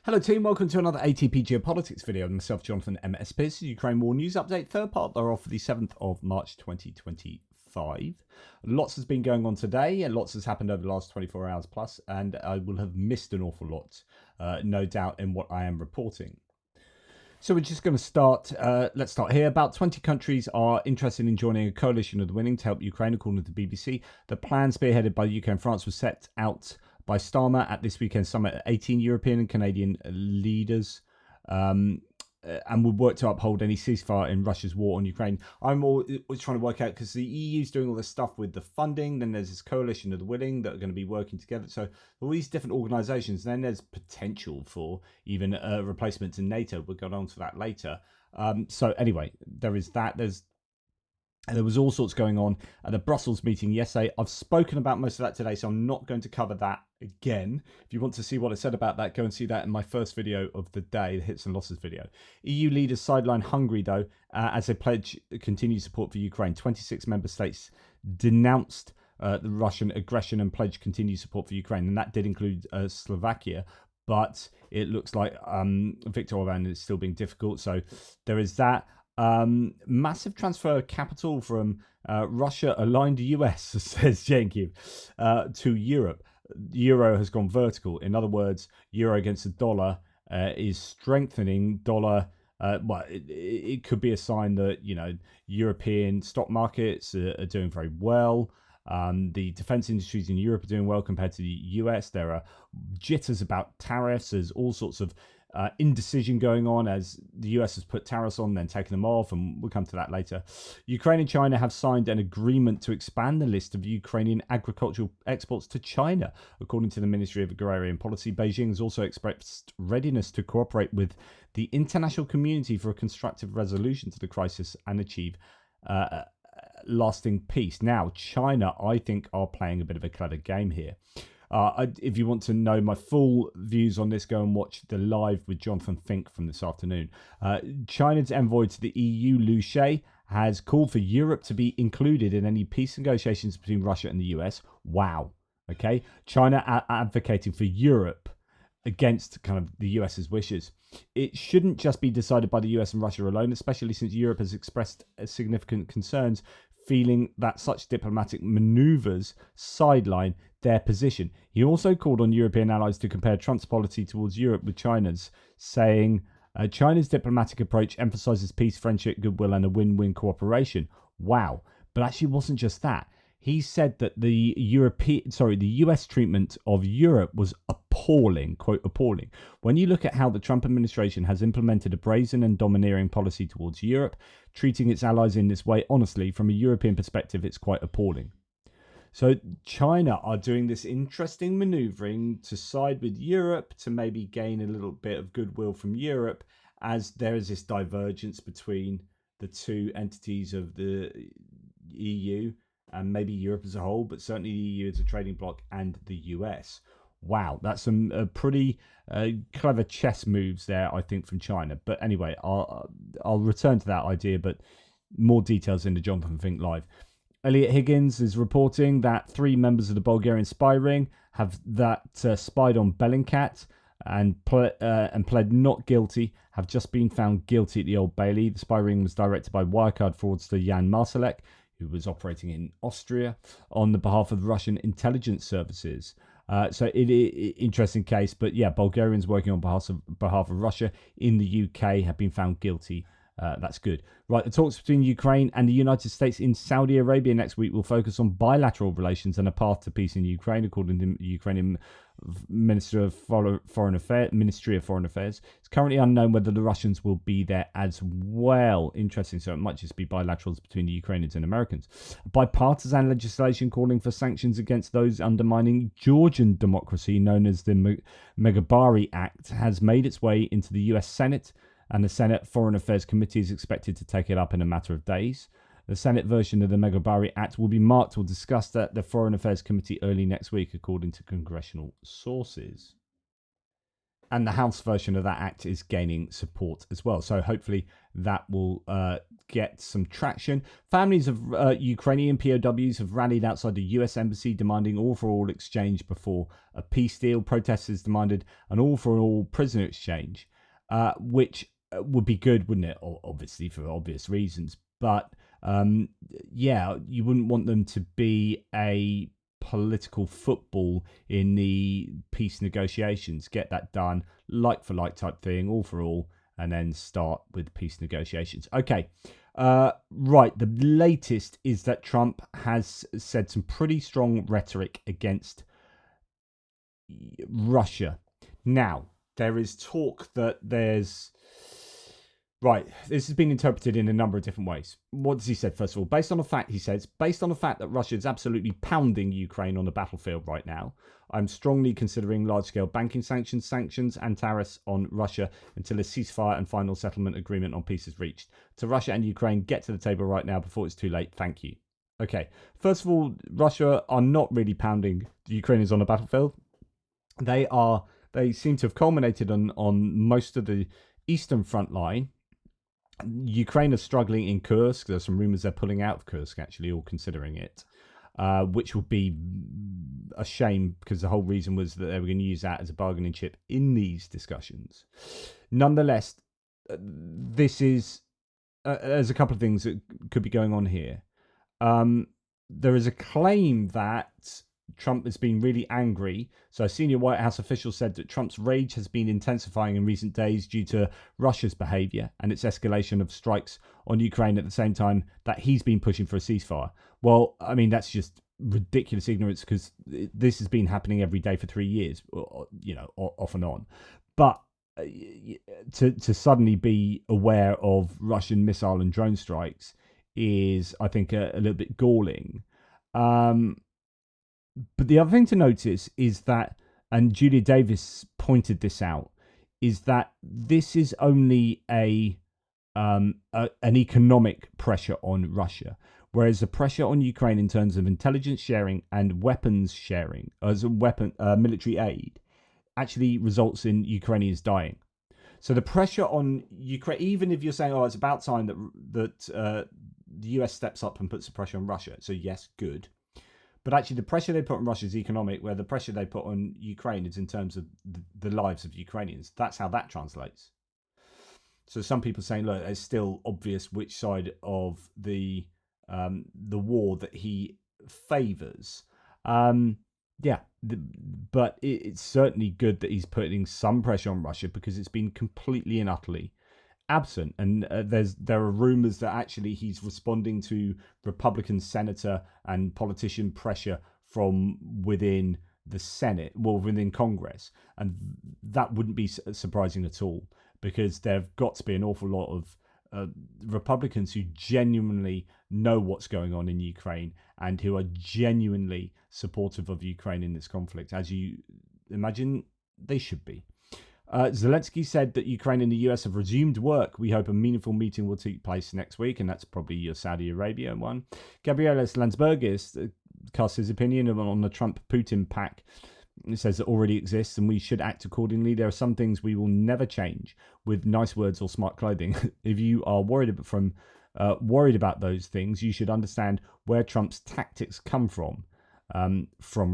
Hello team, welcome to another ATP Geopolitics video with myself, Jonathan MSP. This is Ukraine War News Update, third part thereof for the 7th of March 2025. Lots has been going on today and lots has happened over the last 24 hours plus, and I will have missed an awful lot, no doubt, in what I am reporting. So we're just going to start, let's start here. About 20 countries are interested in joining a coalition of the willing to help Ukraine, according to the BBC. The plan spearheaded by the UK and France was set out by Starmer at this weekend's summit. 18 European and Canadian leaders and would work to uphold any ceasefire in Russia's war on Ukraine. I'm always trying to work out, because the EU's doing all this stuff with the funding, then there's this coalition of the willing that are going to be working together. So all these different organisations, then there's potential for even a replacement to NATO. We'll get on to that later. So anyway, there is that. There was all sorts going on at the Brussels meeting yesterday. I've spoken about most of that today, so I'm not going to cover that again. If you want to see what I said about that, go and see that in my first video of the day, the hits and losses video. EU leaders sideline Hungary, though, as they pledge continued support for Ukraine. 26 member states denounced the Russian aggression and pledged continued support for Ukraine, and that did include Slovakia. But it looks like Viktor Orban is still being difficult, so there is that. Massive transfer of capital from Russia-aligned US, says Jenkiv, to Europe. The euro has gone vertical. In other words, euro against the dollar is strengthening. Dollar, it could be a sign that, you know, European stock markets are doing very well. The defense industries in Europe are doing well compared to the US. There are jitters about tariffs. There's all sorts of indecision going on as the US has put tariffs on, then taken them off, and we'll come to that later. Ukraine and China have signed an agreement to expand the list of Ukrainian agricultural exports to China. According to the Ministry of Agrarian Policy, Beijing has also expressed readiness to cooperate with the international community for a constructive resolution to the crisis and achieve lasting peace. Now, China, I think, are playing a bit of a clever game here. If you want to know my full views on this, go and watch the live with Jonathan Fink from this afternoon. China's envoy to the EU, Liu She, has called for Europe to be included in any peace negotiations between Russia and the US. Wow. Okay. China advocating for Europe against kind of the US's wishes. It shouldn't just be decided by the US and Russia alone, especially since Europe has expressed significant concerns, feeling that such diplomatic maneuvers sideline their position. He also called on European allies to compare Trump's policy towards Europe with China's, saying China's diplomatic approach emphasizes peace, friendship, goodwill, and a win-win cooperation. Wow. But actually, it wasn't just that. He said that the US treatment of Europe was appalling, quote, appalling. When you look at how the Trump administration has implemented a brazen and domineering policy towards Europe, treating its allies in this way, honestly, from a European perspective, it's quite appalling. So China are doing this interesting maneuvering to side with Europe to maybe gain a little bit of goodwill from Europe, as there is this divergence between the two entities of the EU and maybe Europe as a whole, but certainly the EU as a trading bloc and the US. Wow, that's some pretty clever chess moves there, I think, from China. But anyway, I'll return to that idea, but more details in the Jonathan Fink Live. Elliot Higgins is reporting that 3 members of the Bulgarian spy ring have spied on Bellingcat and pled not guilty, have just been found guilty at the Old Bailey. The spy ring was directed by Wirecard fraudster Jan Marsalek, who was operating in Austria on the behalf of the Russian intelligence services. So interesting case, but yeah, Bulgarians working on behalf of Russia in the UK have been found guilty. That's good. Right, the talks between Ukraine and the United States in Saudi Arabia next week will focus on bilateral relations and a path to peace in Ukraine, according to the Ukrainian Ministry of Foreign Affairs. It's currently unknown whether the Russians will be there as well. Interesting. So it might just be bilaterals between the Ukrainians and Americans. Bipartisan legislation calling for sanctions against those undermining Georgian democracy, known as the Megabari Act, has made its way into the US Senate, and the Senate Foreign Affairs Committee is expected to take it up in a matter of days. The Senate version of the Megabari Act will be marked or discussed at the Foreign Affairs Committee early next week, according to congressional sources. And the House version of that act is gaining support as well. So hopefully that will get some traction. Families of Ukrainian POWs have rallied outside the US embassy demanding all-for-all exchange before a peace deal. Protesters demanded an all-for-all prisoner exchange, which would be good, wouldn't it? Obviously, for obvious reasons. But yeah, you wouldn't want them to be a political football in the peace negotiations. Get that done, like for like type thing, all for all, and then start with peace negotiations. Okay, right. The latest is that Trump has said some pretty strong rhetoric against Russia. Now, there is talk that there's... Right, this has been interpreted in a number of different ways. What does he say? First of all, based on the fact, he says, based on the fact that Russia is absolutely pounding Ukraine on the battlefield right now, I'm strongly considering large-scale banking sanctions and tariffs on Russia until a ceasefire and final settlement agreement on peace is reached. To Russia and Ukraine, get to the table right now before it's too late. Thank you. Okay, first of all, Russia are not really pounding the Ukrainians on the battlefield. They seem to have culminated on most of the eastern front line. Ukraine is struggling in Kursk. There's some rumors they're pulling out of Kursk, actually, or considering it, which would be a shame because the whole reason was that they were going to use that as a bargaining chip in these discussions. Nonetheless, this is there's a couple of things that could be going on here. There is a claim that Trump has been really angry. So a senior White House official said that Trump's rage has been intensifying in recent days due to Russia's behavior and its escalation of strikes on Ukraine at the same time that he's been pushing for a ceasefire. Well, I mean, that's just ridiculous ignorance because this has been happening every day for 3 years, off and on. But to suddenly be aware of Russian missile and drone strikes is, I think, a little bit galling. But the other thing to notice is that, and Julia Davis pointed this out, is that this is only an economic pressure on Russia, whereas the pressure on Ukraine in terms of intelligence sharing and weapons sharing as a military aid actually results in Ukrainians dying. So the pressure on Ukraine, even if you're saying, oh, it's about time that the US steps up and puts the pressure on Russia. So yes, good. But actually, the pressure they put on Russia is economic, where the pressure they put on Ukraine is in terms of the lives of Ukrainians. That's how that translates. So some people saying, look, it's still obvious which side of the war that he favours. But it's certainly good that he's putting some pressure on Russia because it's been completely and utterly absent, and there are rumors that actually he's responding to Republican senator and politician pressure from within the Senate, well, within Congress, and that wouldn't be surprising at all because there've got to be an awful lot of Republicans who genuinely know what's going on in Ukraine and who are genuinely supportive of Ukraine in this conflict, as you imagine they should be. Zelensky said that Ukraine and the US have resumed work. We hope a meaningful meeting will take place next week, and that's probably your Saudi Arabia one. Gabrielis Landsbergis casts his opinion on the Trump-Putin pact. It says it already exists and we should act accordingly. There are some things we will never change with nice words or smart clothing. If you are worried about those things, you should understand where Trump's tactics come from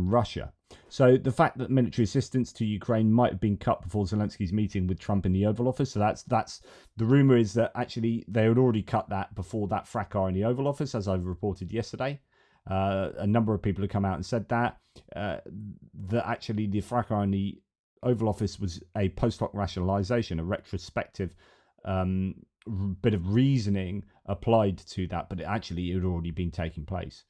Russia. So the fact that military assistance to Ukraine might have been cut before Zelensky's meeting with Trump in the Oval Office. So that's the rumor is that actually they had already cut that before that fracas in the Oval Office, as I reported yesterday. A number of people have come out and said that actually the fracas in the Oval Office was a post hoc rationalization, a retrospective bit of reasoning applied to that, but it had already been taking place.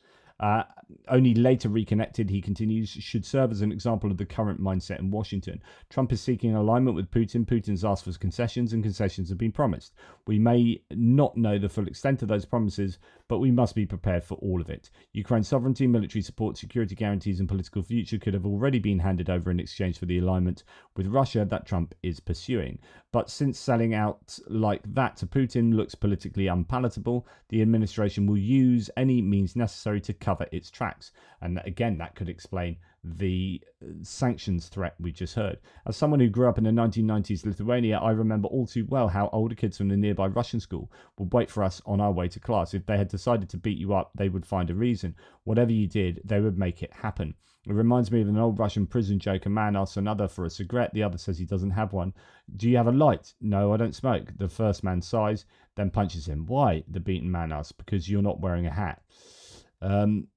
Only later reconnected, he continues, should serve as an example of the current mindset in Washington. Trump is seeking alignment with Putin. Putin's asked for concessions, and concessions have been promised. We may not know the full extent of those promises, but we must be prepared for all of it. Ukraine's sovereignty, military support, security guarantees, and political future could have already been handed over in exchange for the alignment with Russia that Trump is pursuing. But since selling out like that to Putin looks politically unpalatable, the administration will use any means necessary to cover its tracks. And again, that could explain the sanctions threat we just heard. As someone who grew up in the 1990s Lithuania, I remember all too well how older kids from the nearby Russian school would wait for us on our way to class. If they had decided to beat you up, they would find a reason. Whatever you did, they would make it happen. It reminds me of an old Russian prison joke. A man asks another for a cigarette. The other says he doesn't have one. Do you have a light? No, I don't smoke. The first man sighs, then punches him. Why? The beaten man asks. Because you're not wearing a hat.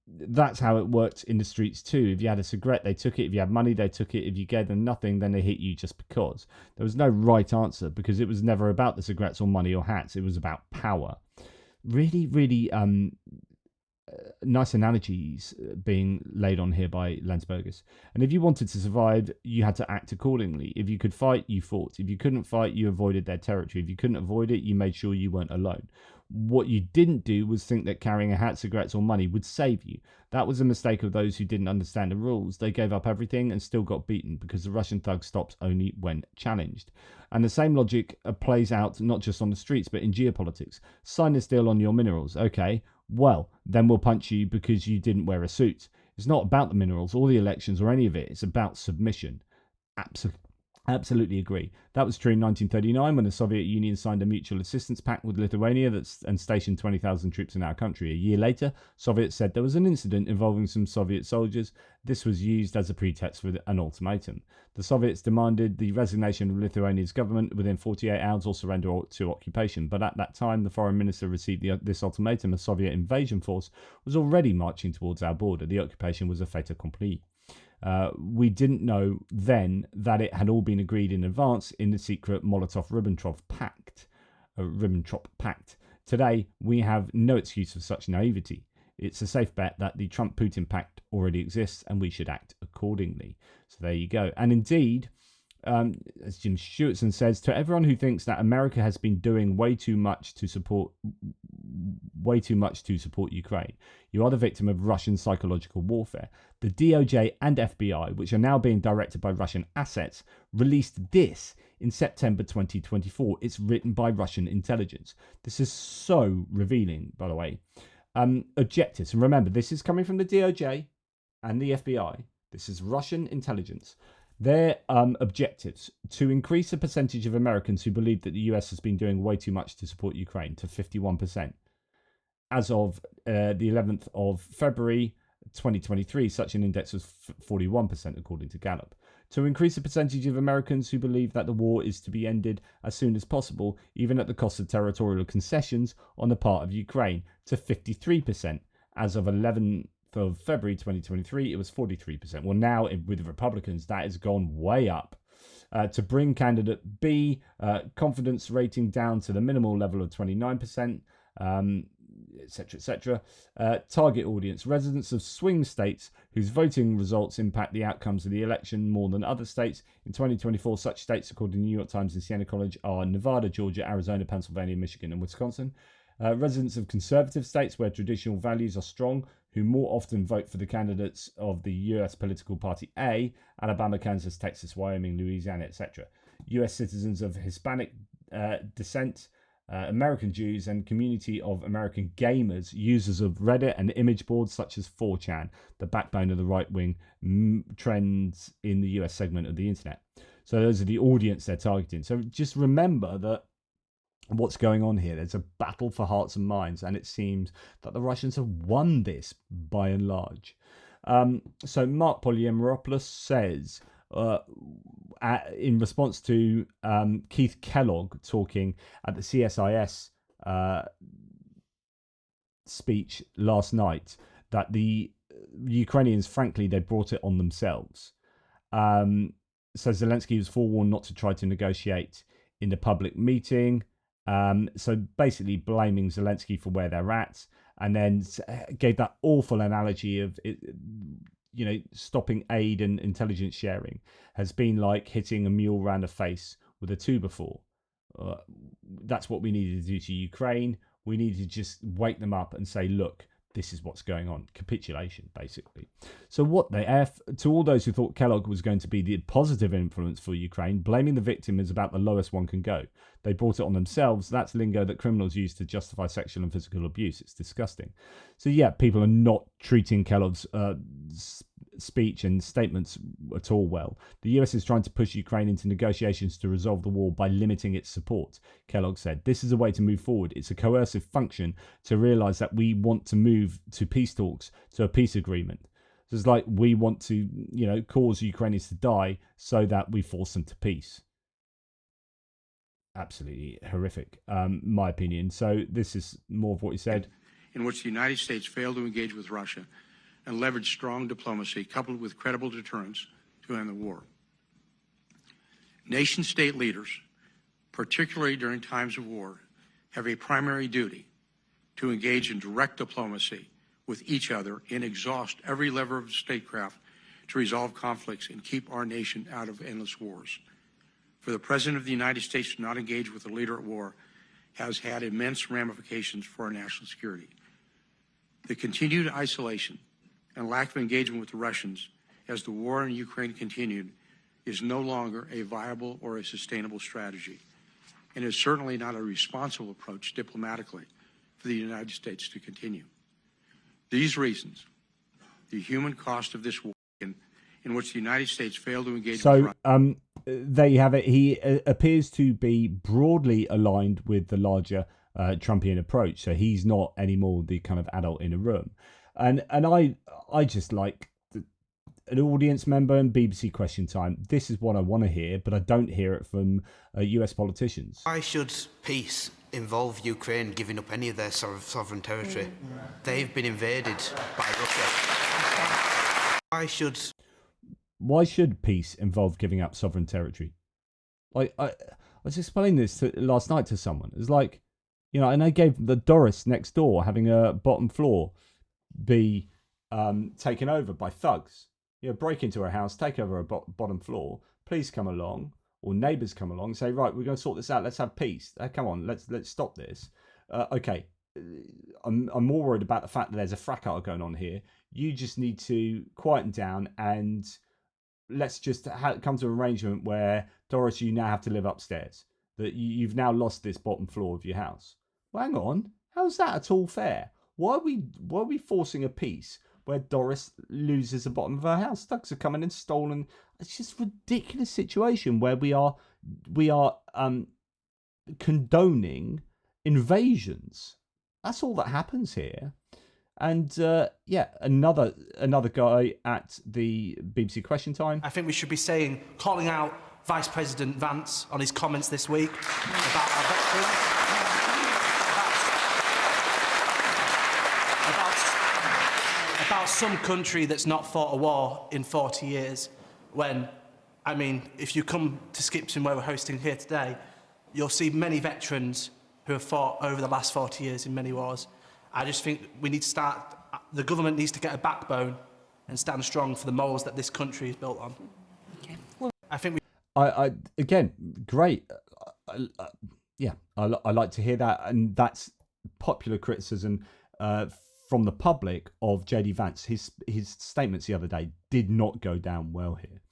That's how it worked in the streets too. If you had a cigarette, they took it. If you had money, they took it. If you gave them nothing, then they hit you just because. There was no right answer because it was never about the cigarettes or money or hats. It was about power. Really, really nice analogies being laid on here by Landsbergis. And if you wanted to survive, you had to act accordingly. If you could fight, you fought. If you couldn't fight, you avoided their territory. If you couldn't avoid it, you made sure you weren't alone. What you didn't do was think that carrying a hat, cigarettes, or money would save you. That was a mistake of those who didn't understand the rules. They gave up everything and still got beaten because the Russian thug stops only when challenged. And the same logic plays out not just on the streets, but in geopolitics. Sign this deal on your minerals. Okay, well, then we'll punch you because you didn't wear a suit. It's not about the minerals or the elections or any of it. It's about submission. Absolutely agree. That was true in 1939 when the Soviet Union signed a mutual assistance pact with Lithuania and stationed 20,000 troops in our country. A year later, Soviets said there was an incident involving some Soviet soldiers. This was used as a pretext for an ultimatum. The Soviets demanded the resignation of Lithuania's government within 48 hours or surrender to occupation. But at that time, the foreign minister received this ultimatum. A Soviet invasion force was already marching towards our border. The occupation was a fait accompli. We didn't know then that it had all been agreed in advance in the secret Molotov-Ribbentrop pact. Today, we have no excuse for such naivety. It's a safe bet that the Trump-Putin pact already exists and we should act accordingly. So there you go. And indeed, as Jim Stewartson says, to everyone who thinks that America has been doing way too much to support Ukraine, you are the victim of Russian psychological warfare. The DOJ and FBI, which are now being directed by Russian assets, released this in September 2024. It's written by Russian intelligence. This is so revealing, by the way. Objectives, and remember, this is coming from the DOJ and the FBI. This is Russian intelligence. Their objectives: to increase the percentage of Americans who believe that the US has been doing way too much to support Ukraine to 51%. As of the 11th of February 2023, such an index was 41%, according to Gallup. To increase the percentage of Americans who believe that the war is to be ended as soon as possible, even at the cost of territorial concessions on the part of Ukraine, to 53%. As of 11th of February 2023, it was 43%. Well, now with the Republicans, that has gone way up. To bring candidate B confidence rating down to the minimal level of 29%, etc., etc. Target audience: residents of swing states whose voting results impact the outcomes of the election more than other states. In 2024, such states, according to the New York Times and Siena College, are Nevada, Georgia, Arizona, Pennsylvania, Michigan, and Wisconsin. Residents of conservative states where traditional values are strong, who more often vote for the candidates of the U.S. political party A: Alabama, Kansas, Texas, Wyoming, Louisiana, etc. U.S. citizens of Hispanic descent, American Jews, and community of American gamers, users of Reddit and image boards such as 4chan, the backbone of the right-wing trends in the US segment of the internet. So those are the audience they're targeting. So just remember that what's going on here. There's a battle for hearts and minds, and it seems that the Russians have won this by and large. So Mark Polymeropoulos says, in response to Keith Kellogg talking at the CSIS speech last night, that the Ukrainians, frankly, they brought it on themselves. So Zelensky was forewarned not to try to negotiate in the public meeting. So basically blaming Zelensky for where they're at, and then gave that awful analogy of it, stopping aid and intelligence sharing has been like hitting a mule round the face with a 2x4. That's what we needed to do to Ukraine. We needed to just wake them up and say, look, this is what's going on. Capitulation, basically. So to all those who thought Kellogg was going to be the positive influence for Ukraine, blaming the victim is about the lowest one can go. They brought it on themselves. That's lingo that criminals use to justify sexual and physical abuse. It's disgusting. So yeah, people are not treating Kellogg's speech and statements at all well. The US is trying to push Ukraine into negotiations to resolve the war by limiting its support, Kellogg said. This is a way to move forward. It's a coercive function to realize that we want to move to peace talks, to a peace agreement. So it's like we want to, cause Ukrainians to die so that we force them to peace. Absolutely horrific, my opinion. So this is more of what he said. In which the United States failed to engage with Russia and leverage strong diplomacy coupled with credible deterrence to end the war. Nation-state leaders, particularly during times of war, have a primary duty to engage in direct diplomacy with each other and exhaust every lever of statecraft to resolve conflicts and keep our nation out of endless wars. For the President of the United States to not engage with a leader at war has had immense ramifications for our national security. The continued isolation and lack of engagement with the Russians as the war in Ukraine continued is no longer a viable or a sustainable strategy, and is certainly not a responsible approach diplomatically for the United States to continue. These reasons, the human cost of this war in which the United States failed to engage with Russia. There you have it. He appears to be broadly aligned with the larger Trumpian approach. So he's not anymore the kind of adult in a room. And I just like an audience member and BBC Question Time. This is what I want to hear, but I don't hear it from US politicians. Why should peace involve Ukraine giving up any of their sovereign territory? They've been invaded by Russia. Why should peace involve giving up sovereign territory? Like I was explaining this last night to someone. It's like, and I gave the Doris next door having a bottom floor be taken over by thugs. Break into her house, take over her bottom floor. Please come along, or neighbours come along, and say, right, we're going to sort this out. Let's have peace. Come on, let's stop this. Okay, I'm more worried about the fact that there's a fracas going on here. You just need to quieten down and let's just come to an arrangement where, Doris, you now have to live upstairs. That you've now lost this bottom floor of your house. Well, hang on. How's that at all fair? Why are we forcing a peace where Doris loses the bottom of her house? Thugs are coming and stolen. It's just a ridiculous situation where we are condoning invasions. That's all that happens here. And another guy at the BBC Question Time. I think we should be calling out Vice President Vance on his comments this week about our veterans. About some country that's not fought a war in 40 years, when, if you come to Skipton where we're hosting here today, you'll see many veterans who have fought over the last 40 years in many wars. I just think the government needs to get a backbone and stand strong for the morals that this country is built on. Okay. Well, I think again, great. I like to hear that, and that's popular criticism from the public of JD Vance. His statements the other day did not go down well here.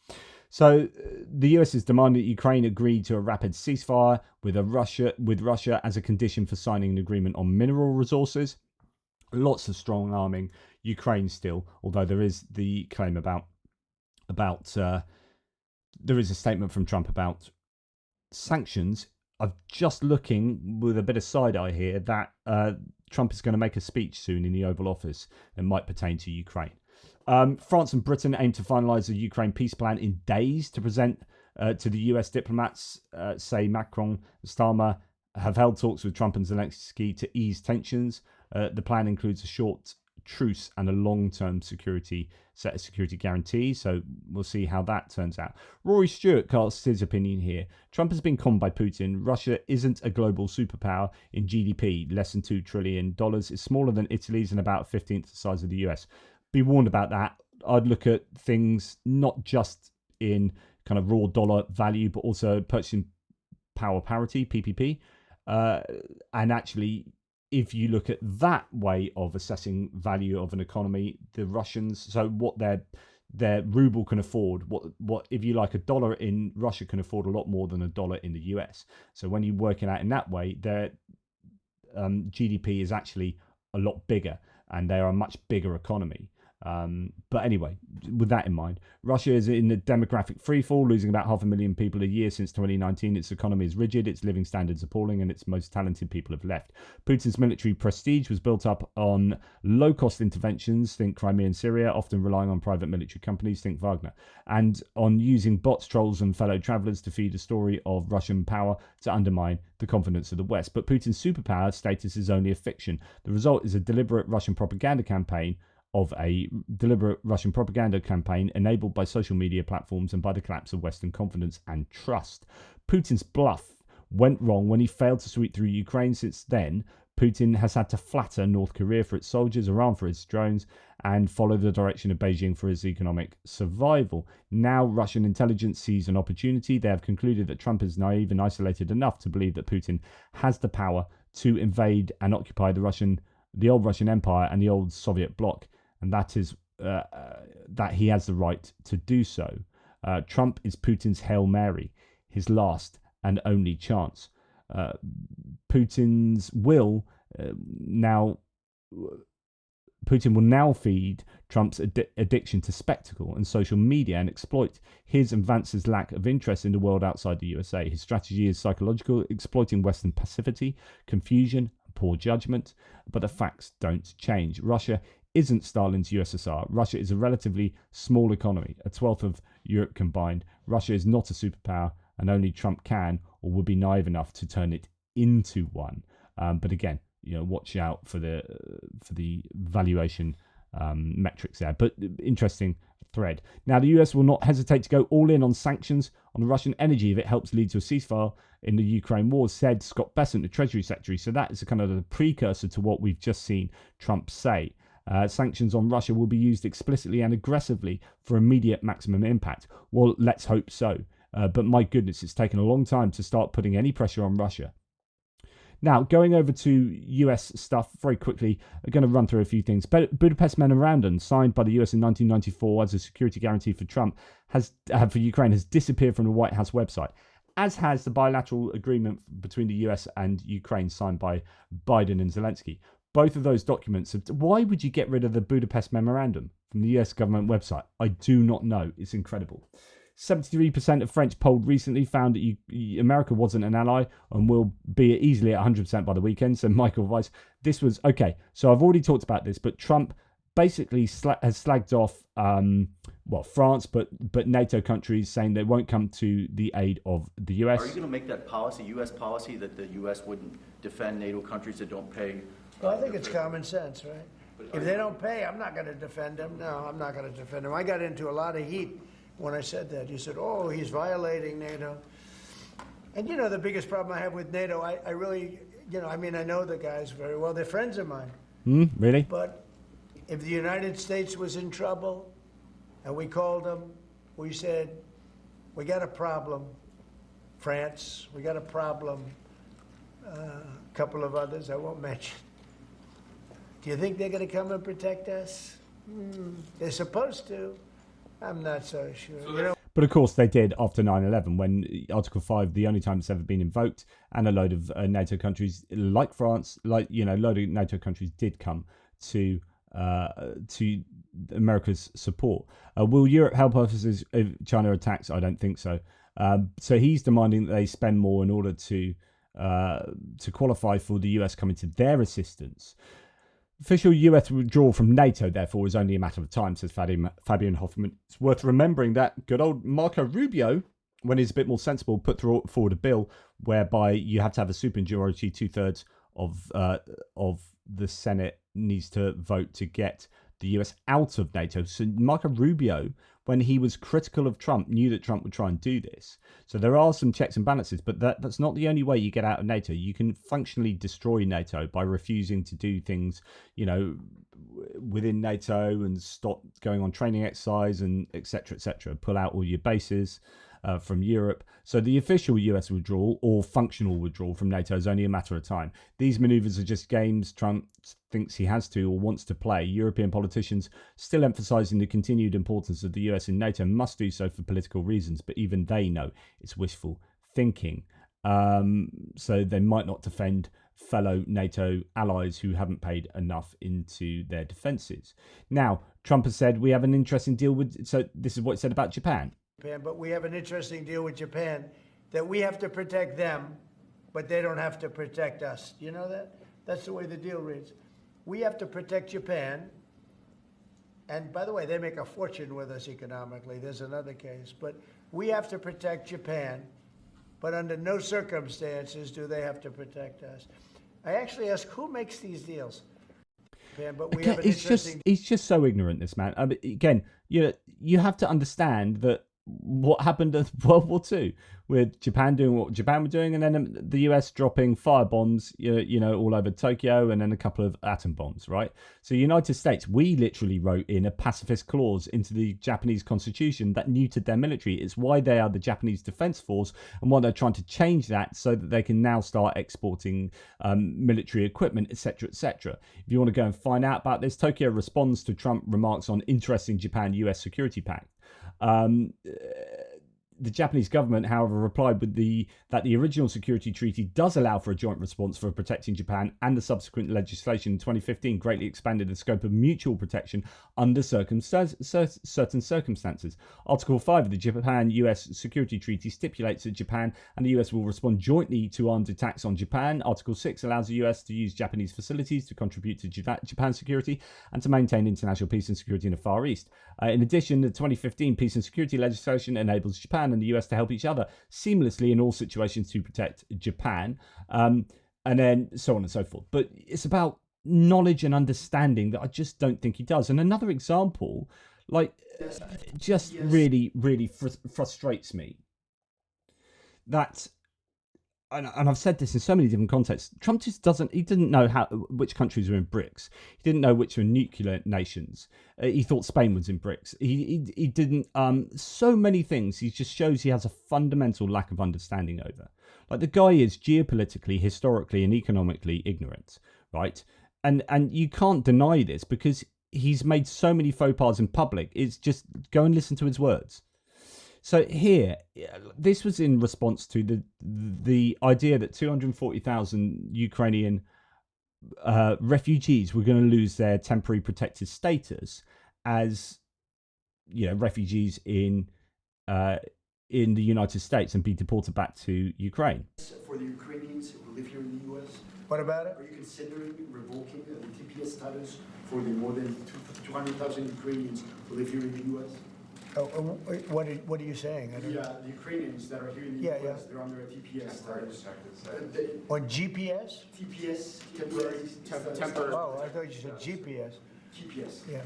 So the US is demanding that Ukraine agree to a rapid ceasefire with Russia as a condition for signing an agreement on mineral resources. Lots of strong arming Ukraine still, although there is the claim about there is a statement from Trump about sanctions. I'm just looking with a bit of side eye here that Trump is going to make a speech soon in the Oval Office that might pertain to Ukraine. France and Britain aim to finalise the Ukraine peace plan in days to present to the US diplomats. Say Macron and Starmer have held talks with Trump and Zelensky to ease tensions. The plan includes a short truce and a long-term set of security guarantees. So we'll see how that turns out. Rory Stewart casts his opinion here. Trump has been conned by Putin. Russia isn't a global superpower in GDP. Less than $2 trillion. It's smaller than Italy's and about 15th the size of the US. Be warned about that. I'd look at things not just in kind of raw dollar value, but also purchasing power parity, PPP. And actually, if you look at that way of assessing value of an economy, the Russians, so what their ruble can afford, what if you like, a dollar in Russia can afford a lot more than a dollar in the US. So when you work it out in that way, their GDP is actually a lot bigger, and they are a much bigger economy. But anyway, with that in mind, Russia is in a demographic freefall, losing about 500,000 people a year since 2019. Its economy is rigid, its living standards appalling, and its most talented people have left. Putin's military prestige was built up on low-cost interventions, think Crimea and Syria, often relying on private military companies, think Wagner, and on using bots, trolls, and fellow travelers to feed a story of Russian power to undermine the confidence of the West. But Putin's superpower status is only a fiction. The result is a deliberate Russian propaganda campaign enabled by social media platforms and by the collapse of Western confidence and trust. Putin's bluff went wrong when he failed to sweep through Ukraine. Since then, Putin has had to flatter North Korea for its soldiers, Iran for its drones, and follow the direction of Beijing for its economic survival. Now Russian intelligence sees an opportunity. They have concluded that Trump is naive and isolated enough to believe that Putin has the power to invade and occupy the old Russian Empire and the old Soviet bloc, and that is that he has the right to do so. Trump is Putin's Hail Mary, his last and only chance. Putin will now feed Trump's addiction to spectacle and social media and exploit his and Vance's lack of interest in the world outside the USA. His strategy is psychological, exploiting Western passivity, confusion, and poor judgment, but the facts don't change. Russia isn't Stalin's USSR. Russia is a relatively small economy, a twelfth of Europe combined. Russia is not a superpower, and only Trump can or would be naive enough to turn it into one. But again, watch out for the valuation metrics there. But interesting thread. Now, the US will not hesitate to go all in on sanctions on Russian energy if it helps lead to a ceasefire in the Ukraine war, said Scott Bessent, the Treasury Secretary. So that is a kind of the precursor to what we've just seen Trump say. Sanctions on Russia will be used explicitly and aggressively for immediate maximum impact. Well, let's hope so. But my goodness, it's taken a long time to start putting any pressure on Russia. Now, going over to US stuff very quickly, I'm going to run through a few things. Budapest Memorandum, signed by the US in 1994 as a security guarantee for for Ukraine, has disappeared from the White House website, as has the bilateral agreement between the US and Ukraine signed by Biden and Zelensky. Both of those documents, why would you get rid of the Budapest Memorandum from the US government website? I do not know. It's incredible. 73% of French polled recently found that America wasn't an ally and will be easily at 100% by the weekend. So Michael Weiss, this was, okay, so I've already talked about this, but Trump basically has slagged off, France, but NATO countries, saying they won't come to the aid of the US. Are you going to make that policy, US policy, that the US wouldn't defend NATO countries that don't pay? Well, I think it's common sense, right? If they don't pay, I'm not going to defend them. No, I'm not going to defend them. I got into a lot of heat when I said that. You said, oh, he's violating NATO. And, the biggest problem I have with NATO, I really, I know the guys very well. They're friends of mine. Really? But if the United States was in trouble and we called them, we said, we got a problem. France, we got a problem. A couple of others I won't mention. Do you think they're going to come and protect us? They're supposed to. I'm not so sure. But of course they did after 9/11, when Article 5, the only time it's ever been invoked, and a load of NATO countries like France, a load of NATO countries did come to America's support. Will Europe help us if China attacks? I don't think so. So he's demanding that they spend more in order to qualify for the US coming to their assistance. Official US withdrawal from NATO, therefore, is only a matter of time, says Fabian Hoffman. It's worth remembering that good old Marco Rubio, when he's a bit more sensible, put forward a bill whereby you have to have a supermajority, 2/3 of the Senate needs to vote to get the US out of NATO. So Marco Rubio, when he was critical of Trump, knew that Trump would try and do this. So there are some checks and balances, but that's not the only way you get out of NATO. You can functionally destroy NATO by refusing to do things, within NATO and stop going on training exercise and et cetera, pull out all your bases from Europe. So the official US withdrawal or functional withdrawal from NATO is only a matter of time. These maneuvers are just games Trump thinks he has to or wants to play. European politicians, still emphasizing the continued importance of the US in NATO, must do so for political reasons, but even they know it's wishful thinking. So they might not defend fellow NATO allies who haven't paid enough into their defences. Now, Trump has said we have an interesting deal with, so this is what he said about Japan. But we have an interesting deal with Japan that we have to protect them, but they don't have to protect us. You know that? That's the way the deal reads. We have to protect Japan. And by the way, they make a fortune with us economically. There's another case. But we have to protect Japan, but under no circumstances do they have to protect us. I actually ask, who makes these deals? Japan, but we have an interesting... He's just so ignorant, this man. I mean, again, you have to understand that what happened at World War II, with Japan doing what Japan were doing, and then the US dropping fire bombs, all over Tokyo, and then a couple of atom bombs, right? So United States, we literally wrote in a pacifist clause into the Japanese constitution that neutered their military. It's why they are the Japanese Defense Force, and why they're trying to change that so that they can now start exporting military equipment, etc., etc. If you want to go and find out about this, Tokyo responds to Trump remarks on interesting Japan-US security pact. The Japanese government, however, replied with that the original security treaty does allow for a joint response for protecting Japan, and the subsequent legislation in 2015 greatly expanded the scope of mutual protection under certain circumstances. Article 5 of the Japan-US Security Treaty stipulates that Japan and the US will respond jointly to armed attacks on Japan. Article 6 allows the US to use Japanese facilities to contribute to Japan's security and to maintain international peace and security in the Far East. In addition, the 2015 peace and security legislation enables Japan and the US to help each other seamlessly in all situations to protect Japan, and then so on and so forth. But it's about knowledge and understanding that I just don't think he does. And another example, really, really frustrates me, that, and I've said this in so many different contexts, Trump just didn't know which countries were in BRICS. He didn't know which were nuclear nations. He thought Spain was in BRICS. He didn't, so many things. He just shows he has a fundamental lack of understanding over. Like, the guy is geopolitically, historically, and economically ignorant, right? And you can't deny this because he's made so many faux pas in public. It's just, go and listen to his words. So here, this was in response to the idea that 240,000 Ukrainian refugees were going to lose their temporary protected status as, refugees in the United States and be deported back to Ukraine. For the Ukrainians who live here in the U.S., what about it? Are you considering revoking the TPS status for the more than 200,000 Ukrainians who live here in the U.S.? Oh, what are you saying? The Ukrainians that are here in the U.S., they're under a TPS status. On GPS? TPS, temporary. Oh, I thought you said GPS. GPS. Yeah.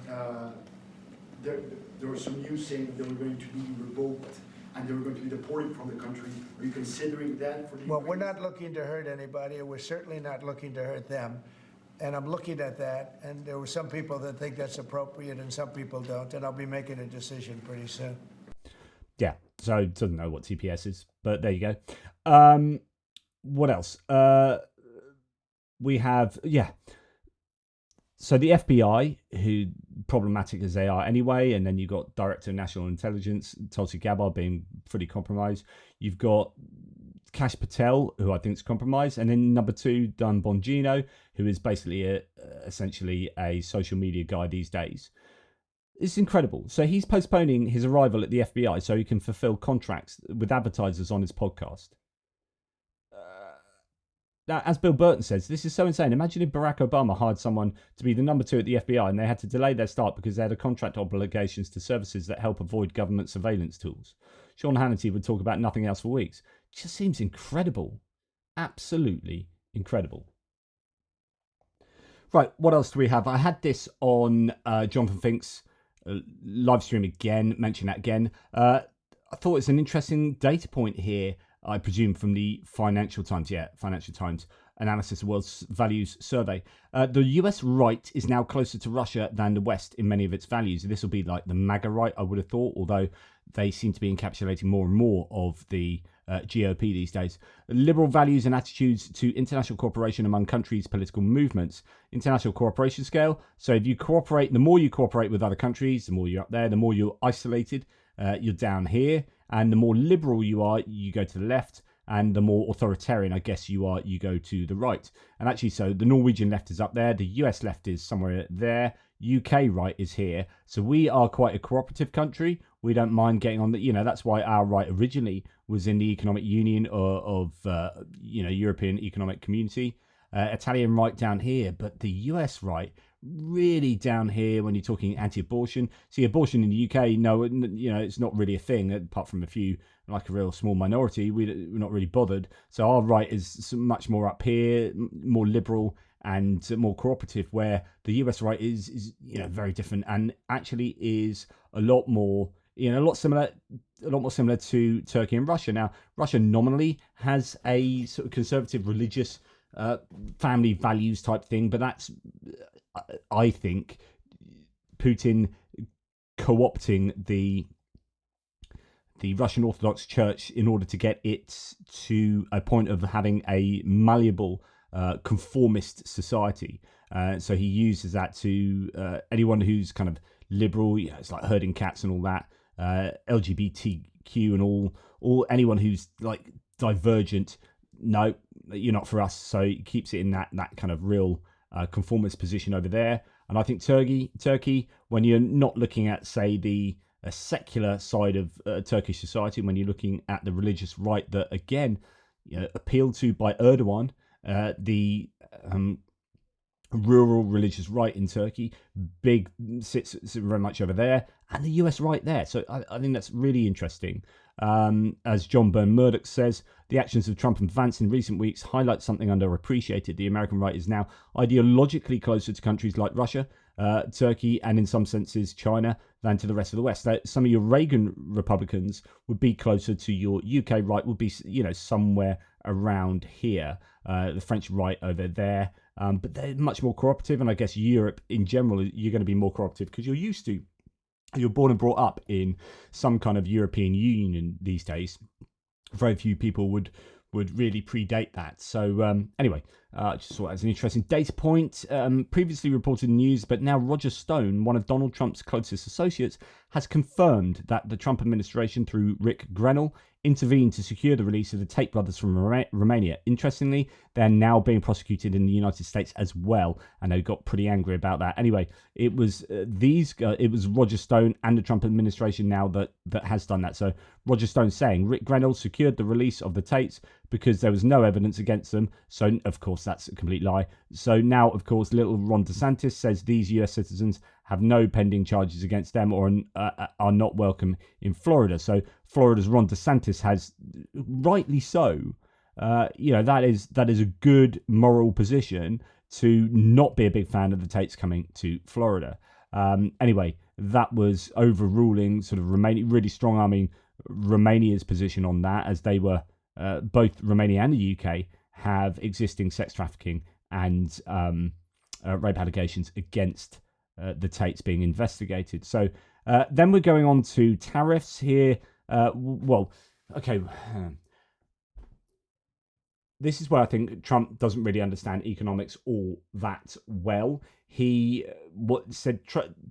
There was some news saying that they were going to be revoked and they were going to be deported from the country. Are you considering that for the Well, we're not looking to hurt anybody. We're certainly not looking to hurt them. And I'm looking at that, and there were some people that think that's appropriate and some people don't, and I'll be making a decision pretty soon. Yeah, so doesn't know what TPS is, but there you go. What else? We have, so the FBI, who problematic as they are anyway, and then you've got Director of National Intelligence, Tulsi Gabbard, being fully compromised. You've got Kash Patel, who I think is compromised, and then number 2, Don Bongino, who is basically essentially a social media guy these days. It's incredible. So he's postponing his arrival at the FBI so he can fulfill contracts with advertisers on his podcast. Now, as Bill Burton says, this is so insane. Imagine if Barack Obama hired someone to be the number 2 at the FBI and they had to delay their start because they had a contract obligations to services that help avoid government surveillance tools. Sean Hannity would talk about nothing else for weeks. It just seems incredible. Absolutely incredible. Right, what else do we have? I had this on Jonathan Fink's live stream again, mention that again. I thought it's an interesting data point here, I presume from the Financial Times. Yeah, Financial Times analysis of World Values Survey. The US right is now closer to Russia than the West in many of its values. This will be like the MAGA right, I would have thought, although they seem to be encapsulating more and more of the GOP these days. Liberal values and attitudes to international cooperation among countries' political movements. International cooperation scale. So if you cooperate, the more you cooperate with other countries, the more you're up there, the more you're isolated, you're down here. And the more liberal you are, you go to the left. and the more authoritarian, I guess, you go to the right. And actually, so the Norwegian left is up there, the US left is somewhere there, UK right is here. So we are quite a cooperative country. We don't mind getting on the, that's why our right originally was in the Economic Union of European Economic Community. Italian right down here, but the US right really down here when you're talking anti-abortion. See, abortion in the UK, no, it's not really a thing apart from a few, like a real small minority. We're not really bothered. So our right is much more up here, more liberal and more cooperative, where the US right is very different and actually is a lot more, a lot more similar to Turkey and Russia. Now, Russia nominally has a sort of conservative religious family values type thing, but that's, I think, Putin co-opting the Russian Orthodox Church in order to get it to a point of having a malleable conformist society. So he uses that to anyone who's kind of liberal, it's like herding cats and all that, LGBTQ and all anyone who's like divergent. No, you're not for us. So he keeps it in that kind of real conformist position over there. And I think Turkey, when you're not looking at, say, the secular side of Turkish society, when you're looking at the religious right that, again, appealed to by Erdogan, the rural religious right in Turkey, big sits very much over there, and the US right there. So I think that's really interesting. As John Byrne Murdoch says, the actions of Trump and Vance in recent weeks highlight something underappreciated. The American right is now ideologically closer to countries like Russia, Turkey, and in some senses China than to the rest of the West. Some of your Reagan Republicans would be closer to your UK right, would be somewhere around here. The French right over there, but they're much more cooperative. And I guess Europe in general, you're going to be more cooperative because you're born and brought up in some kind of European Union these days. Very few people would really predate that. So anyway, just thought that was an interesting data point. Previously reported in news, but now Roger Stone, one of Donald Trump's closest associates, has confirmed that the Trump administration, through Rick Grenell, intervened to secure the release of the Tate brothers from Romania. Interestingly, they're now being prosecuted in the United States as well, and they got pretty angry about that. Anyway, it was it was Roger Stone and the Trump administration now that has done that. So Roger Stone saying Rick Grenell secured the release of the Tates because there was no evidence against them. So of course that's a complete lie. So now, of course, little Ron DeSantis says these US citizens have no pending charges against them or are not welcome in Florida. So Florida's Ron DeSantis has, rightly so, that is a good moral position to not be a big fan of the Tates coming to Florida. Anyway, that was overruling sort of really strong-arming Romania's position on that, as they were, both Romania and the UK have existing sex trafficking and rape allegations against the Tates being investigated. So then we're going on to tariffs here. This is where I think Trump doesn't really understand economics all that well. He said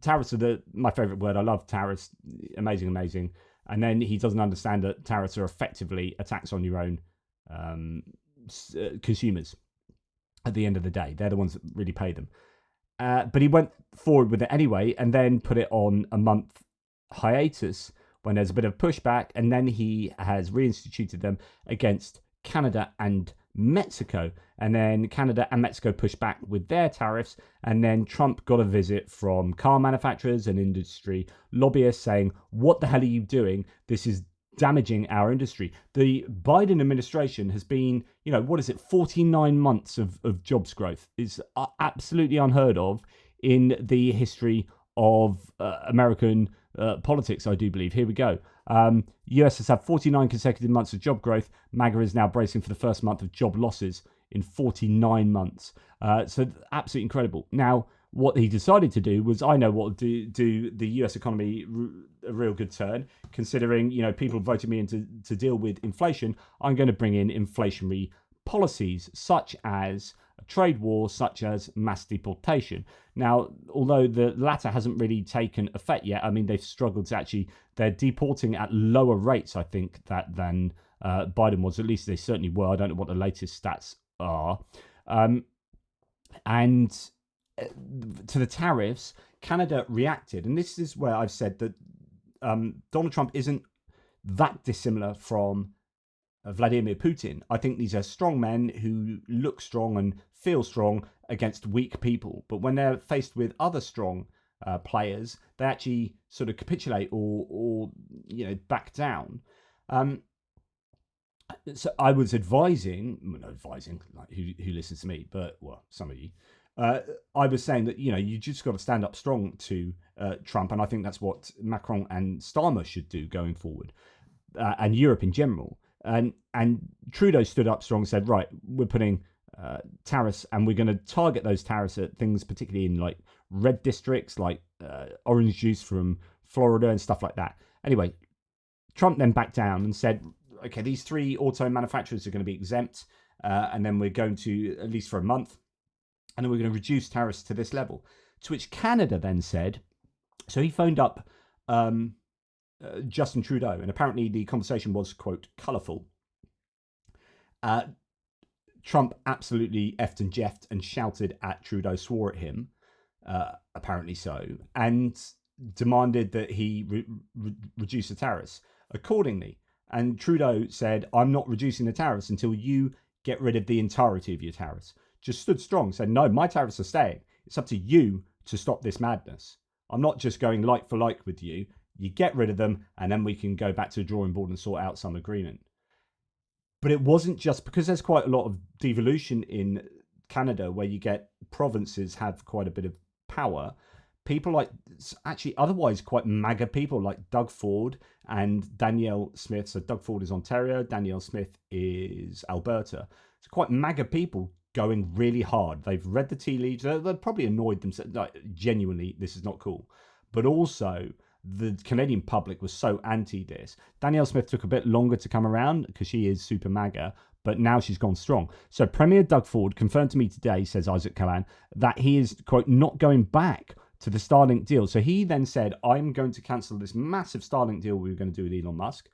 tariffs are my favorite word. I love tariffs. Amazing. And then he doesn't understand that tariffs are effectively a tax on your own consumers. At the end of the day, they're the ones that really pay them. But he went forward with it anyway, and then put it on a month hiatus when there's a bit of pushback, and then he has reinstituted them against Canada and Mexico. And then Canada and Mexico pushed back with their tariffs, and then Trump got a visit from car manufacturers and industry lobbyists saying, what the hell are you doing? This is damaging our industry. The Biden administration has been, 49 months of jobs growth is absolutely unheard of in the history of American politics, I do believe. Here we go. US has had 49 consecutive months of job growth. MAGA is now bracing for the first month of job losses in 49 months. So absolutely incredible. Now, what he decided to do was, I know what will do the US economy a real good turn, considering, people voted me in to deal with inflation. I'm going to bring in inflationary policies, such as a trade war, such as mass deportation. Now, although the latter hasn't really taken effect yet, I mean, they've struggled to they're deporting at lower rates, I think, than Biden was. At least they certainly were. I don't know what the latest stats are. And to the tariffs, Canada reacted. And this is where I've said that Donald Trump isn't that dissimilar from Vladimir Putin. I think these are strong men who look strong and feel strong against weak people. But when they're faced with other strong players, they actually sort of capitulate or back down. So I was advising like who listens to me, but some of you. I was saying that you just got to stand up strong to Trump, and I think that's what Macron and Starmer should do going forward, and Europe in general. And Trudeau stood up strong and said, right, we're putting tariffs, and we're going to target those tariffs at things particularly in like red districts, like orange juice from Florida and stuff like that. Anyway, Trump then backed down and said, okay, these 3 auto manufacturers are going to be exempt, and then we're going to, at least for a month, and then we're going to reduce tariffs to this level. To which Canada then said, so he phoned up Justin Trudeau, and apparently the conversation was, quote, colourful. Trump absolutely effed and jeffed and shouted at Trudeau, swore at him, apparently so, and demanded that he reduce the tariffs accordingly. And Trudeau said, I'm not reducing the tariffs until you get rid of the entirety of your tariffs. Just stood strong, said, no, my tariffs are staying. It's up to you to stop this madness. I'm not just going like for like with you. You get rid of them, and then we can go back to the drawing board and sort out some agreement. But it wasn't just because there's quite a lot of devolution in Canada where you get provinces have quite a bit of power. People like actually otherwise quite MAGA people like Doug Ford and Danielle Smith. So Doug Ford is Ontario, Danielle Smith is Alberta. It's quite MAGA people going really hard. They've read the tea leaves. They're probably annoyed themselves. Like, genuinely, this is not cool. But also, the Canadian public was so anti this. Danielle Smith took a bit longer to come around because she is super MAGA, but now she's gone strong. So Premier Doug Ford confirmed to me today, says Isaac Callan, that he is, quote, not going back to the Starlink deal. So he then said, I'm going to cancel this massive Starlink deal we were going to do with Elon Musk.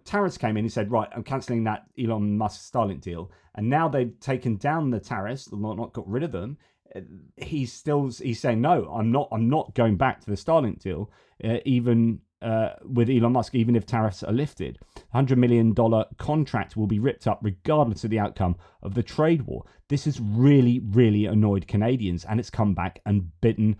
Tariffs came in, he said, right, I'm cancelling that Elon Musk Starlink deal. And now they've taken down the tariffs, not got rid of them. He's saying, no, I'm not going back to the Starlink deal, even with Elon Musk, even if tariffs are lifted. $100 million contract will be ripped up regardless of the outcome of the trade war. This has really, really annoyed Canadians, and it's come back and bitten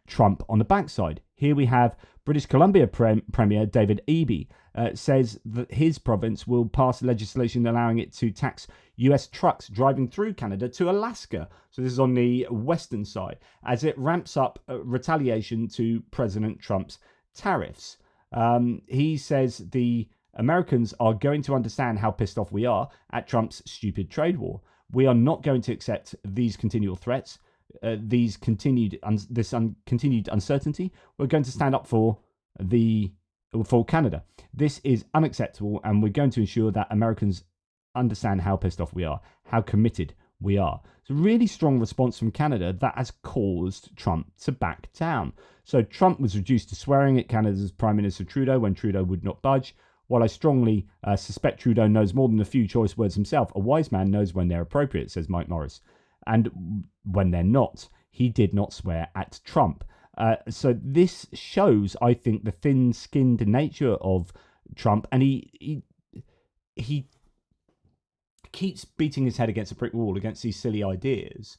Trump on the backside. Here we have British Columbia Premier David Eby says that his province will pass legislation allowing it to tax US trucks driving through Canada to Alaska. So this is on the western side, as it ramps up retaliation to President Trump's tariffs. He says the Americans are going to understand how pissed off we are at Trump's stupid trade war. We are not going to accept these continual threats, this continued uncertainty. We're going to stand up for Canada. This is unacceptable, and we're going to ensure that Americans understand how pissed off we are, how committed we are. It's a really strong response from Canada that has caused Trump to back down. So Trump was reduced to swearing at Canada's Prime Minister Trudeau when Trudeau would not budge. While I strongly suspect Trudeau knows more than a few choice words himself, a wise man knows when they're appropriate, says Mike Morris. And when they're not, he did not swear at Trump. So this shows, I think, the thin-skinned nature of Trump, and he keeps beating his head against a brick wall against these silly ideas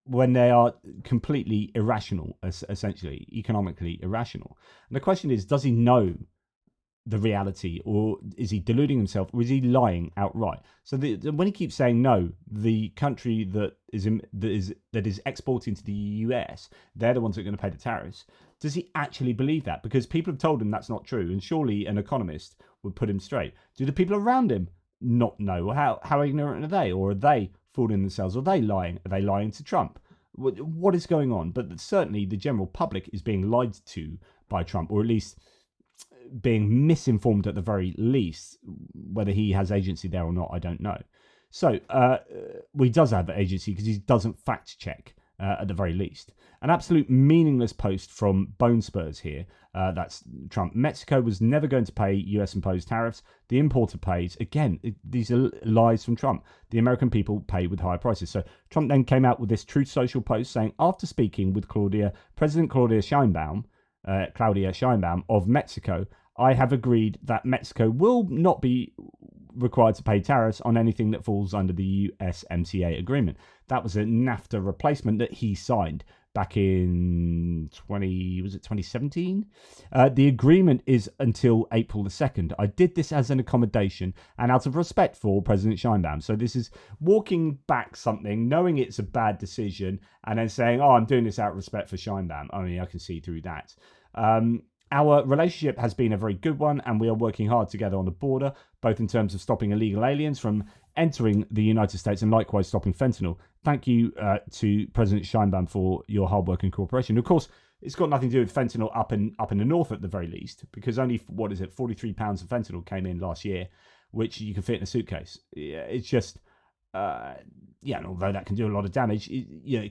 when they are completely irrational, essentially, economically irrational. And the question is, does he know the reality, or is he deluding himself, or is he lying outright? So when he keeps saying no, the country that is exporting to the US, they're the ones that are going to pay the tariffs. Does he actually believe that? Because people have told him that's not true, and surely an economist would put him straight. Do the people around him not know? How ignorant are they, or are they fooling themselves? Are they lying? Are they lying to Trump? What is going on? But certainly the general public is being lied to by Trump, or at least being misinformed at the very least. Whether he has agency there or not, I don't know. So he does have agency because he doesn't fact check at the very least. An absolute meaningless post from Bone Spurs here. That's Trump. Mexico was never going to pay US imposed tariffs. The importer pays. Again, these are lies from Trump. The American people pay with higher prices. So Trump then came out with this Truth Social post saying, after speaking with President Claudia Sheinbaum of Mexico, I have agreed that Mexico will not be required to pay tariffs on anything that falls under the USMCA agreement. That was a NAFTA replacement that he signed back in 2017? The agreement is until April the 2nd. I did this as an accommodation and out of respect for President Sheinbaum. So this is walking back something, knowing it's a bad decision, and then saying, oh, I'm doing this out of respect for Sheinbaum. I mean, I can see through that. Our relationship has been a very good one, and we are working hard together on the border, both in terms of stopping illegal aliens from entering the United States and likewise stopping fentanyl. Thank you to President Sheinbaum for your hard work and cooperation. Of course, it's got nothing to do with fentanyl up in the north at the very least, because only, 43 pounds of fentanyl came in last year, which you can fit in a suitcase. It's just, and although that can do a lot of damage,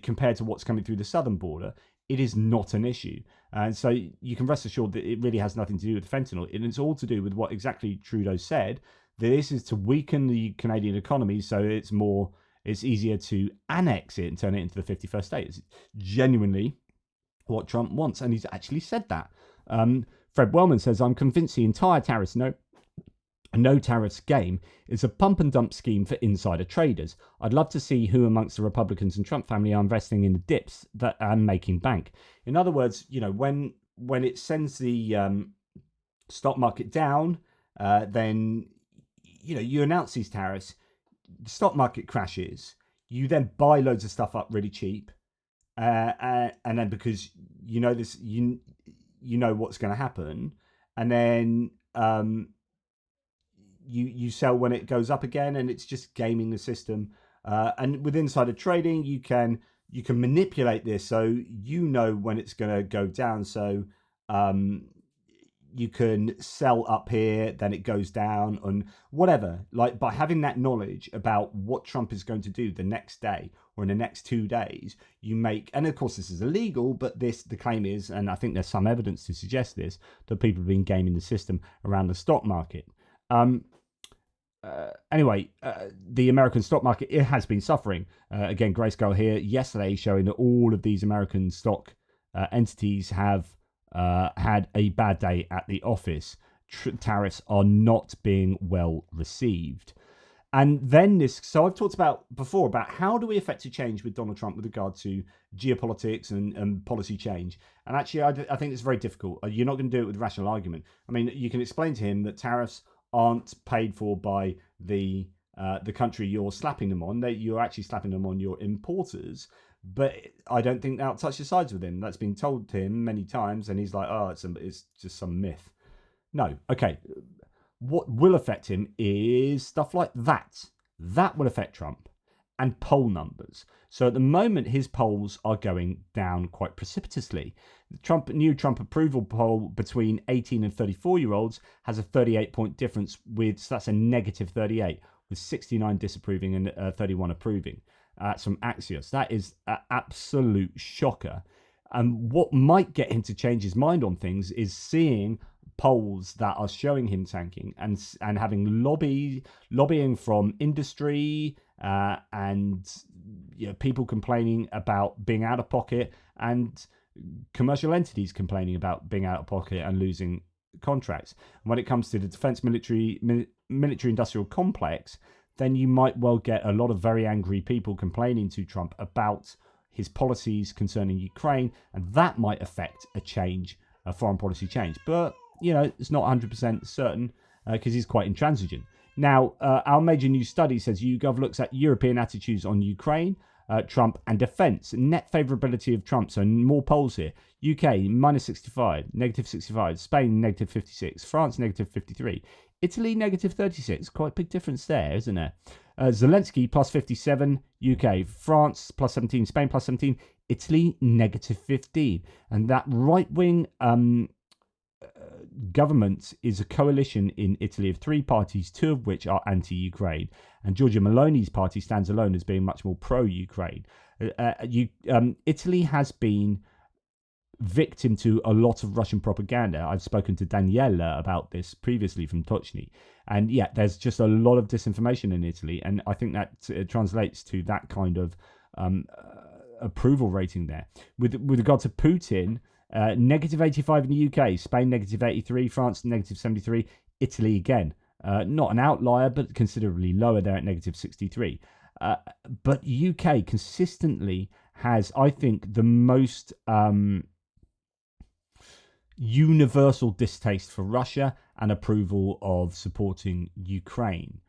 compared to what's coming through the southern border, it is not an issue. And so you can rest assured that it really has nothing to do with fentanyl. And it's all to do with what exactly Trudeau said. This is to weaken the Canadian economy so it's easier to annex it and turn it into the 51st state. It's genuinely what Trump wants. And he's actually said that. Fred Wellman says, I'm convinced the entire no tariffs game is a pump and dump scheme for insider traders. I'd love to see who amongst the Republicans and Trump family are investing in the dips that are making bank. In other words, when it sends the stock market down, then you announce these tariffs, the stock market crashes, you then buy loads of stuff up really cheap, and then because you know what's going to happen, and then you sell when it goes up again, and it's just gaming the system. And with insider trading, you can manipulate this so when it's going to go down. So you can sell up here, then it goes down, and whatever. Like, by having that knowledge about what Trump is going to do the next day or in the next 2 days, you make, and of course this is illegal, but the claim is, and I think there's some evidence to suggest this, that people have been gaming the system around the stock market. Anyway, the American stock market, it has been suffering. Again, Grayscale here yesterday showing that all of these American stock entities have had a bad day at the office. Tariffs are not being well received. And then so I've talked about before about how do we effect a change with Donald Trump with regard to geopolitics and policy change. And actually, I think it's very difficult. You're not going to do it with rational argument. I mean, you can explain to him that tariffs aren't paid for by the country you're slapping them on. You're actually slapping them on your importers. But I don't think that touches sides with him. That's been told to him many times, and he's like, oh, it's just some myth. No, okay. What will affect him is stuff like that. That will affect Trump. And poll numbers. So at the moment, his polls are going down quite precipitously. The new Trump approval poll between 18 and 34-year-olds has a 38-point difference so that's a negative 38, with 69 disapproving and 31 approving. From Axios. That is an absolute shocker. And what might get him to change his mind on things is seeing polls that are showing him tanking and having lobbying from industry and people complaining about being out of pocket and commercial entities complaining about being out of pocket and losing contracts. And when it comes to the defense military industrial complex, then you might well get a lot of very angry people complaining to Trump about his policies concerning Ukraine, and that might affect a foreign policy change. But, it's not 100% certain because he's quite intransigent. Now, our major news study says YouGov looks at European attitudes on Ukraine, Trump and defence. Net favourability of Trump, so more polls here. UK, minus 65, negative 65. Spain, negative 56. France, negative 53. Italy, negative 36. Quite a big difference there, isn't there? Zelensky, plus 57. UK, France, plus 17. Spain, plus 17. Italy, negative 15. And that right-wing government is a coalition in Italy of 3 parties, 2 of which are anti-Ukraine, and Giorgia Meloni's party stands alone as being much more pro-Ukraine. Italy has been victim to a lot of Russian propaganda. I've spoken to Daniela about this previously from Tochny, and yeah, there's just a lot of disinformation in Italy, and I think that translates to that kind of approval rating there. With regard to Putin, negative 85 in the UK, Spain negative 83, France negative 73, Italy again, not an outlier, but considerably lower there at negative 63. But UK consistently has, I think, the most universal distaste for Russia and approval of supporting Ukraine.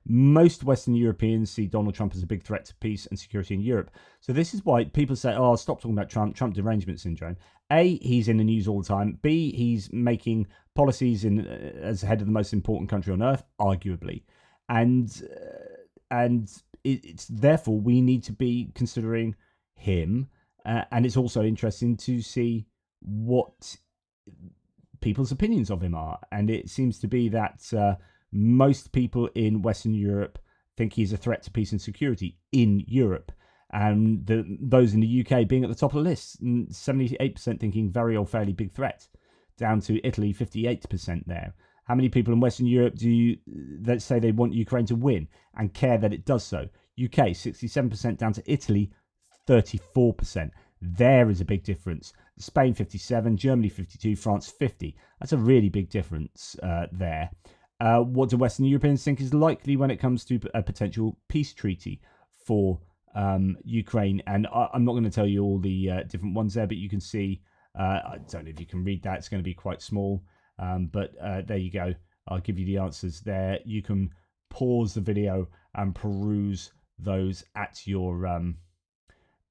Most Western Europeans see Donald Trump as a big threat to peace and security in Europe. So this is why people say, oh, stop talking about Trump derangement syndrome. A, he's in the news all the time. B, he's making policies as head of the most important country on earth, arguably. And it's therefore we need to be considering him. And it's also interesting to see what people's opinions of him are. And it seems to be that most people in Western Europe think he's a threat to peace and security in Europe. And those in the UK being at the top of the list, 78% thinking very or fairly big threat, down to Italy, 58% there. How many people in Western Europe that say they want Ukraine to win and care that it does so? UK, 67% down to Italy, 34%. There is a big difference. Spain, 57, Germany, 52, France, 50. That's a really big difference there. What do Western Europeans think is likely when it comes to a potential peace treaty for Ukraine? And I'm not going to tell you all the different ones there, but you can see, I don't know if you can read that, it's going to be quite small, but there you go. I'll give you the answers there. You can pause the video and peruse those at your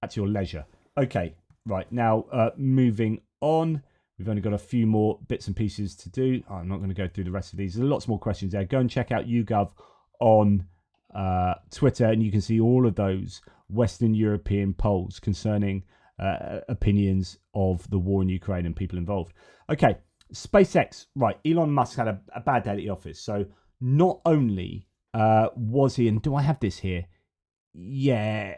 leisure. Okay, right, now moving on. We've only got a few more bits and pieces to do. I'm not going to go through the rest of these. There's lots more questions there. Go and check out YouGov on Twitter, and you can see all of those Western European polls concerning opinions of the war in Ukraine and people involved. Okay, SpaceX. Right, Elon Musk had a bad day at the office. So not only was he, and do I have this here? Yeah,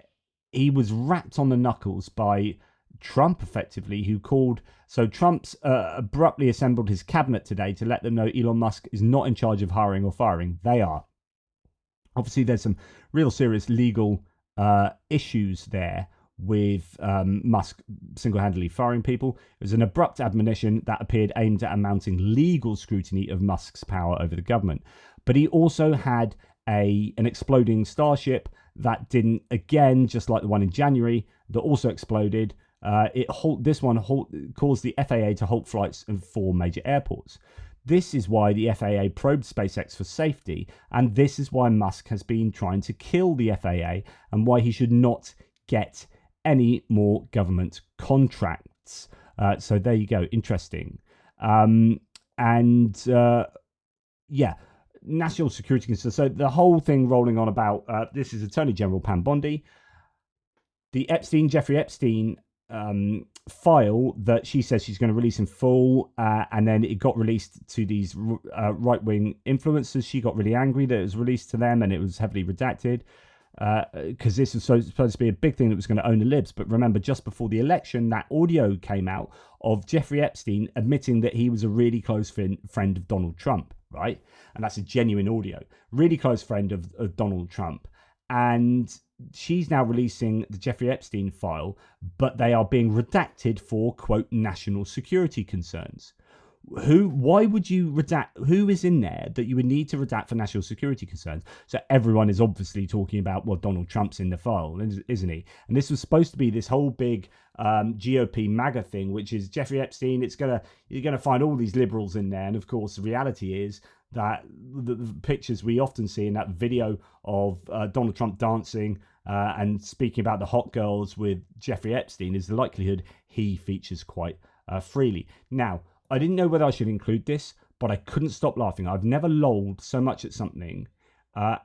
he was wrapped on the knuckles by Trump, effectively, who called. So Trump's abruptly assembled his cabinet today to let them know Elon Musk is not in charge of hiring or firing. They are. Obviously, there's some real serious legal issues there with Musk single-handedly firing people. It was an abrupt admonition that appeared aimed at mounting legal scrutiny of Musk's power over the government. But he also had an exploding Starship that didn't, again, just like the one in January, that also exploded. This one caused the FAA to halt flights in 4 major airports. This is why the FAA probed SpaceX for safety, and this is why Musk has been trying to kill the FAA, and why he should not get any more government contracts. So there you go. Interesting. Yeah, national security concerns. So the whole thing rolling on about this is Attorney General Pam Bondi. The Jeffrey Epstein file that she says she's going to release in full, and then it got released to these right-wing influencers. She got really angry that it was released to them and it was heavily redacted, because this was supposed to be a big thing that was going to own the libs. But remember, just before the election, that audio came out of Jeffrey Epstein admitting that he was a really close friend of Donald Trump, right? And that's a genuine audio. Really close friend of Donald Trump. And she's now releasing the Jeffrey Epstein file, but they are being redacted for, quote, national security concerns. Why would you redact? Who is in there that you would need to redact for national security concerns? So everyone is obviously talking about, well, Donald Trump's in the file, isn't he? And this was supposed to be this whole big GOP MAGA thing, which is Jeffrey Epstein. You're gonna find all these liberals in there, and of course the reality is that the pictures we often see in that video of Donald Trump dancing and speaking about the hot girls with Jeffrey Epstein is the likelihood he features quite freely. Now, I didn't know whether I should include this, but I couldn't stop laughing. I've never lolled so much at something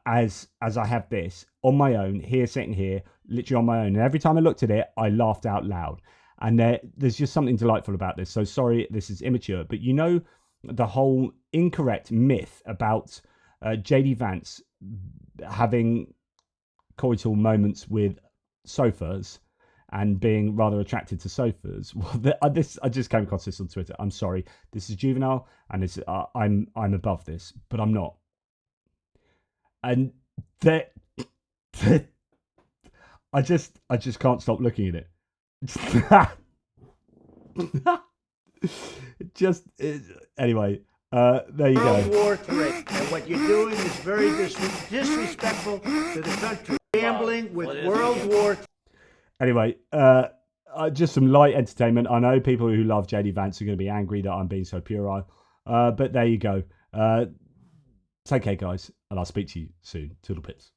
as I have this on my own, sitting here, literally on my own. And every time I looked at it, I laughed out loud. And there's just something delightful about this. So sorry, this is immature, but you know the whole incorrect myth about JD Vance having coital moments with sofas and being rather attracted to sofas. Well, I just came across this on Twitter. I'm sorry, this is juvenile, and it's I'm above this, but I'm not. And that I just can't stop looking at it. Anyway, there you go. World War III. And what you're doing is very disrespectful to the country. Gambling with World War III. Anyway, just some light entertainment. I know people who love JD Vance are going to be angry that I'm being so puerile, but there you go. Take care, guys, and I'll speak to you soon. Toodle pips.